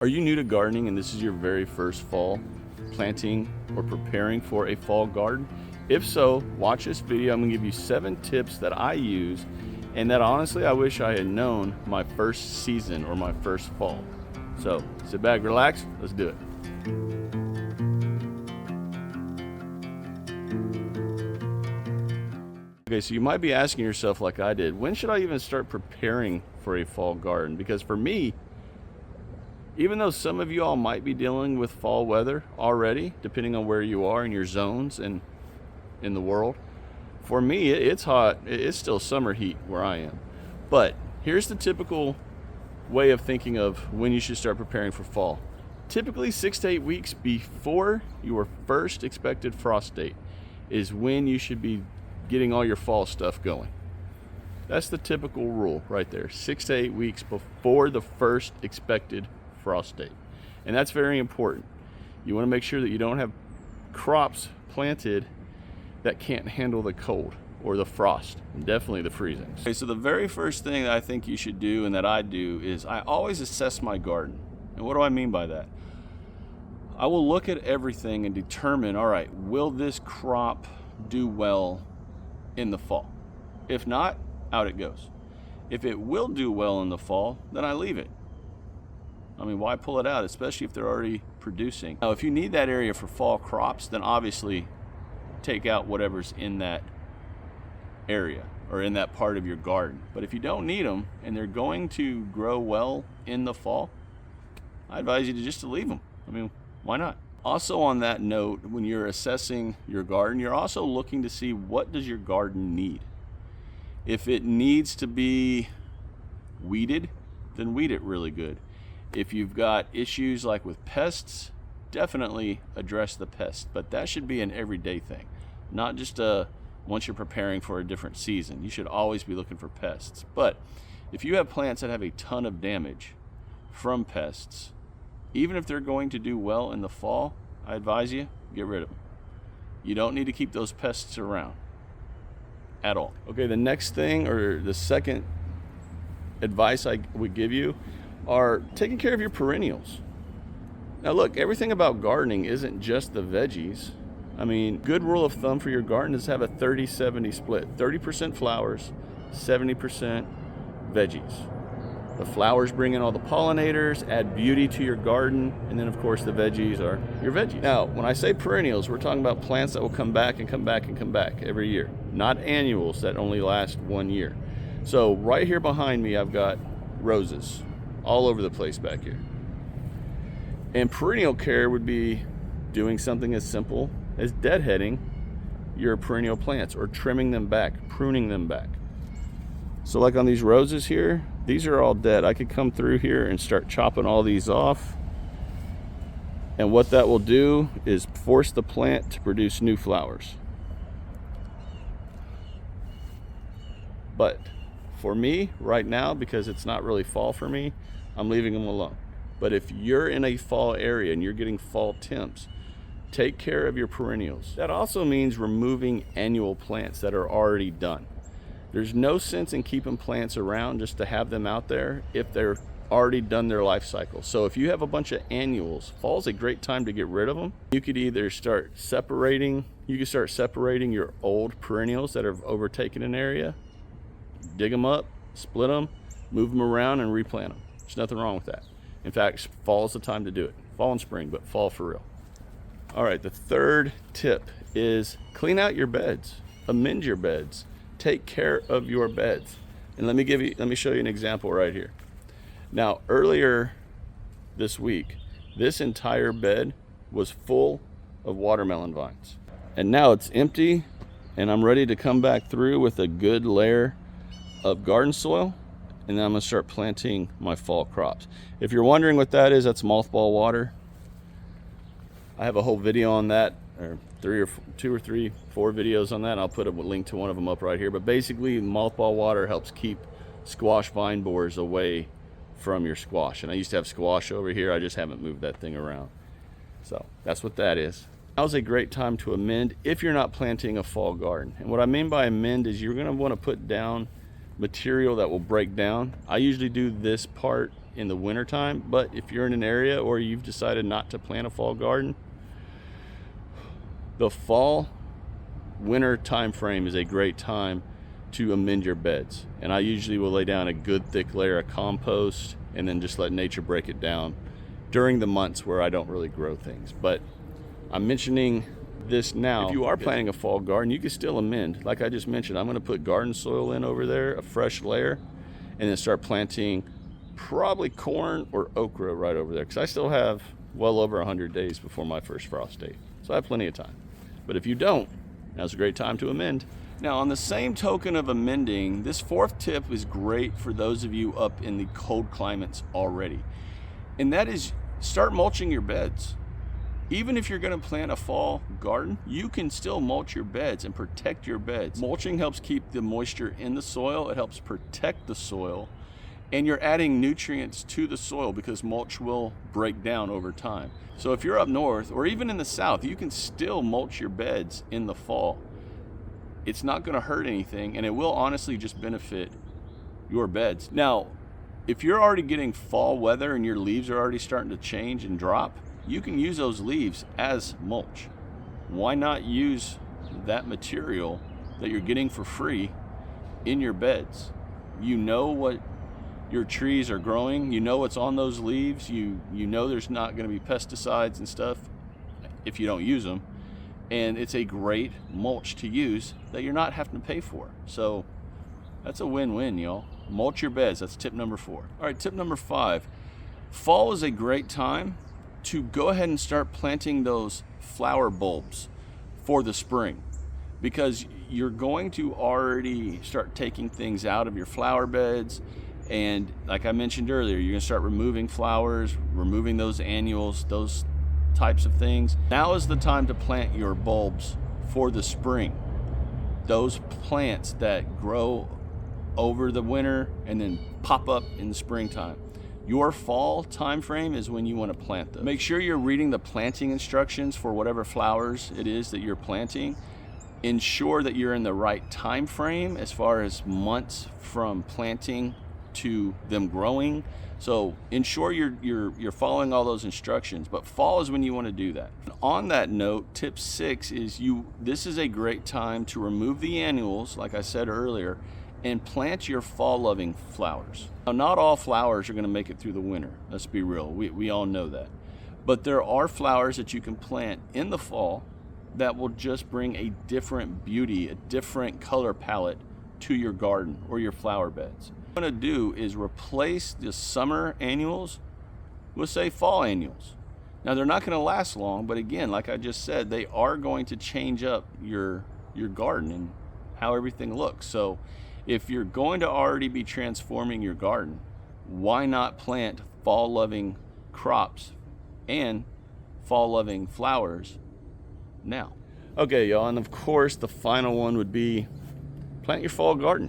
Are you new to gardening and this is your very first fall planting or preparing for a fall garden? If so, watch this video. I'm gonna give you 7 tips that I use and that honestly I wish I had known my first season or my first fall. So sit back, relax, let's do it. Okay, so you might be asking yourself like I did, when should I even start preparing for a fall garden? Because for me, even though some of you all might be dealing with fall weather already, depending on where you are in your zones and in the world, for me, it's hot. It's still summer heat where I am. But here's the typical way of thinking of when you should start preparing for fall. Typically 6 to 8 weeks before your first expected frost date is when you should be getting all your fall stuff going. That's the typical rule right there. 6 to 8 weeks before the first expected frost date. And that's very important. You want to make sure that you don't have crops planted that can't handle the cold or the frost, and definitely the freezing. Okay, so the very first thing that I think you should do and that I do is I always assess my garden. And what do I mean by that? I will look at everything and determine, all right, will this crop do well in the fall? If not, out it goes. If it will do well in the fall, then I leave it. I mean, why pull it out, especially if they're already producing? Now, if you need that area for fall crops, then obviously take out whatever's in that area or in that part of your garden. But if you don't need them and they're going to grow well in the fall, I advise you to just leave them. I mean, why not? Also on that note, when you're assessing your garden, you're also looking to see what does your garden need. If it needs to be weeded, then weed it really good. If you've got issues like with pests, definitely address the pests, but that should be an everyday thing, not just once you're preparing for a different season. You should always be looking for pests. But if you have plants that have a ton of damage from pests, even if they're going to do well in the fall, I advise you, get rid of them. You don't need to keep those pests around at all. Okay, the next thing, or the second advice I would give you, are taking care of your perennials. Now look, everything about gardening isn't just the veggies. I mean, good rule of thumb for your garden is to have a 30-70 split. 30% flowers, 70% veggies. The flowers bring in all the pollinators, add beauty to your garden, and then of course the veggies are your veggies. Now, when I say perennials, we're talking about plants that will come back and come back and come back every year, not annuals that only last 1 year. So right here behind me, I've got roses all over the place back here. And perennial care would be doing something as simple as deadheading your perennial plants or trimming them back, pruning them back. So like on these roses here, these are all dead. I could come through here and start chopping all these off. And what that will do is force the plant to produce new flowers. But for me right now, because it's not really fall for me, I'm leaving them alone. But if you're in a fall area and you're getting fall temps, take care of your perennials. That also means removing annual plants that are already done. There's no sense in keeping plants around just to have them out there if they're already done their life cycle. So if you have a bunch of annuals, fall's a great time to get rid of them. You could either start separating your old perennials that have overtaken an area, dig them up, split them, move them around and replant them. There's nothing wrong with that. In fact, fall is the time to do it. Fall and spring, but fall for real. All right, the third tip is clean out your beds, amend your beds, take care of your beds. And let me show you an example right here. Now, earlier this week, this entire bed was full of watermelon vines. And now it's empty, and I'm ready to come back through with a good layer of garden soil, and then I'm gonna start planting my fall crops. If you're wondering what that is, that's mothball water. I have a whole video on that, or 2 or 3, 4 videos on that. I'll put a link to one of them up right here. But basically, mothball water helps keep squash vine borers away from your squash. And I used to have squash over here. I just haven't moved that thing around. So that's what that is. Now's a great time to amend if you're not planting a fall garden. And what I mean by amend is you're gonna wanna put down material that will break down. I usually do this part in the winter time, but if you're in an area or you've decided not to plant a fall garden, the fall winter time frame is a great time to amend your beds. And I usually will lay down a good thick layer of compost and then just let nature break it down during the months where I don't really grow things. But I'm mentioning this now. If you are planting a fall garden, you can still amend. Like I just mentioned, I'm going to put garden soil in over there, a fresh layer, and then start planting probably corn or okra right over there, because I still have well over 100 days before my first frost date. So I have plenty of time. But if you don't, now's a great time to amend. Now, on the same token of amending, this fourth tip is great for those of you up in the cold climates already. And that is, start mulching your beds. Even if you're going to plant a fall garden, you can still mulch your beds and protect your beds. Mulching helps keep the moisture in the soil. It helps protect the soil. And you're adding nutrients to the soil because mulch will break down over time. So if you're up north or even in the south, you can still mulch your beds in the fall. It's not going to hurt anything, and it will honestly just benefit your beds. Now, if you're already getting fall weather and your leaves are already starting to change and drop, you can use those leaves as mulch. Why not use that material that you're getting for free in your beds? You know what your trees are growing, you know what's on those leaves, you know there's not going to be pesticides and stuff if you don't use them, and it's a great mulch to use that you're not having to pay for. So that's a win-win, y'all. Mulch your beds. That's tip number 4. All right, tip number 5. Fall is a great time to go ahead and start planting those flower bulbs for the spring, because you're going to already start taking things out of your flower beds. And like I mentioned earlier, you're gonna start removing flowers, removing those annuals, those types of things. Now is the time to plant your bulbs for the spring. Those plants that grow over the winter and then pop up in the springtime. Your fall time frame is when you want to plant those. Make sure you're reading the planting instructions for whatever flowers it is that you're planting. Ensure that you're in the right time frame as far as months from planting to them growing. So ensure you're following all those instructions, but fall is when you want to do that. On that note, tip 6 is this is a great time to remove the annuals, like I said earlier, and plant your fall loving flowers. Now, not all flowers are going to make it through the winter. Let's be real. We all know that. But there are flowers that you can plant in the fall that will just bring a different beauty, a different color palette to your garden or your flower beds. What I'm going to do is replace the summer annuals with, say, fall annuals. Now, they're not going to last long, but again, like I just said, they are going to change up your garden and how everything looks. So if you're going to already be transforming your garden, why not plant fall loving crops and fall loving flowers now? Okay, y'all, and of course the final one would be plant your fall garden.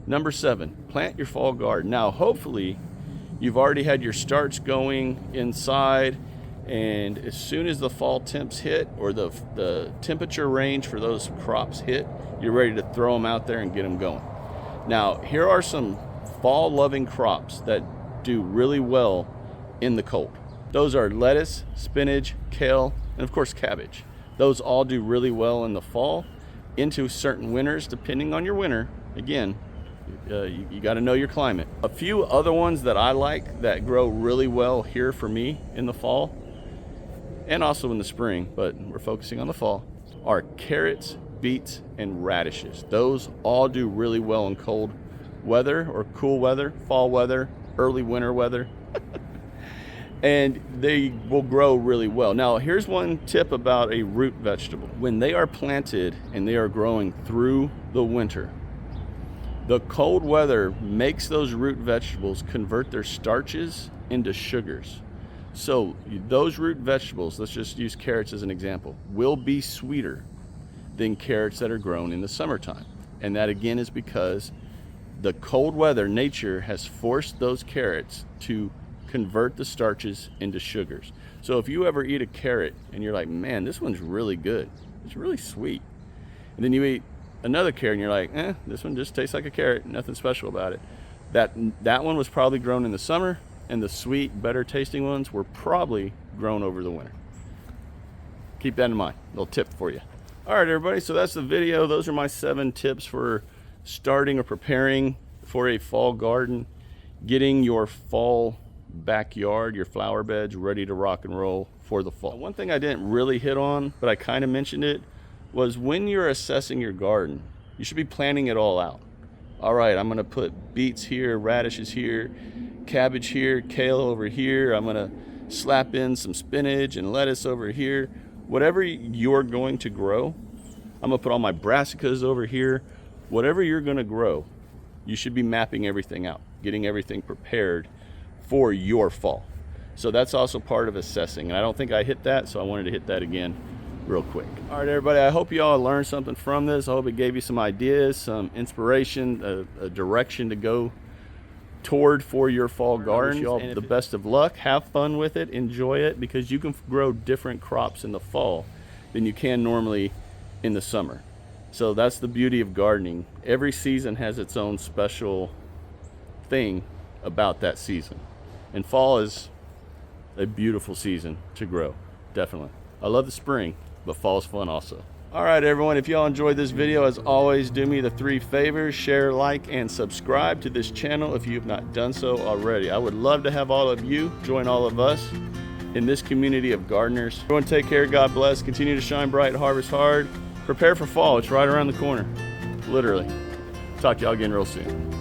Number 7, plant your fall garden. Now, hopefully you've already had your starts going inside, and as soon as the fall temps hit or the temperature range for those crops hit, you're ready to throw them out there and get them going. Now, here are some fall loving crops that do really well in the cold. Those are lettuce, spinach, kale, and of course cabbage. Those all do really well in the fall into certain winters, depending on your winter. Again, you got to know your climate. A few other ones that I like that grow really well here for me in the fall and also in the spring, but we're focusing on the fall, are carrots, beets, and radishes. Those all do really well in cold weather or cool weather, fall weather, early winter weather. And they will grow really well. Now, here's one tip about a root vegetable. When they are planted and they are growing through the winter, the cold weather makes those root vegetables convert their starches into sugars. So those root vegetables, let's just use carrots as an example, will be sweeter than carrots that are grown in the summertime. And that again is because the cold weather, nature has forced those carrots to convert the starches into sugars. So if you ever eat a carrot and you're like, man, this one's really good, it's really sweet, and then you eat another carrot and you're like, this one just tastes like a carrot, nothing special about it. That one was probably grown in the summer, and the sweet, better tasting ones were probably grown over the winter. Keep that in mind. Little tip for you. All right, everybody, so that's the video. Those are my 7 tips for starting or preparing for a fall garden, getting your fall backyard, your flower beds ready to rock and roll for the fall. One thing I didn't really hit on, but I kind of mentioned it, was when you're assessing your garden, you should be planning it all out. All right, I'm gonna put beets here, radishes here, cabbage here, kale over here. I'm gonna slap in some spinach and lettuce over here. Whatever you're going to grow, I'm gonna put all my brassicas over here. Whatever you're gonna grow, you should be mapping everything out, getting everything prepared for your fall. So that's also part of assessing, and I don't think I hit that, so I wanted to hit that again real quick. All right, everybody, I hope you all learned something from this. I hope it gave you some ideas, some inspiration, a direction to go toward for your fall garden. You all the best of luck. Have fun with it, enjoy it, because you can grow different crops in the fall than you can normally in the summer. So that's the beauty of gardening. Every season has its own special thing about that season, and fall is a beautiful season to grow. Definitely. I love the spring, but fall is fun also. All right, everyone, if y'all enjoyed this video, as always, do me the 3 favors: share, like, and subscribe to this channel if you have not done so already. I would love to have all of you join all of us in this community of gardeners. Everyone, take care. God bless. Continue to shine bright, harvest hard. Prepare for fall. It's right around the corner, literally. Talk to y'all again real soon.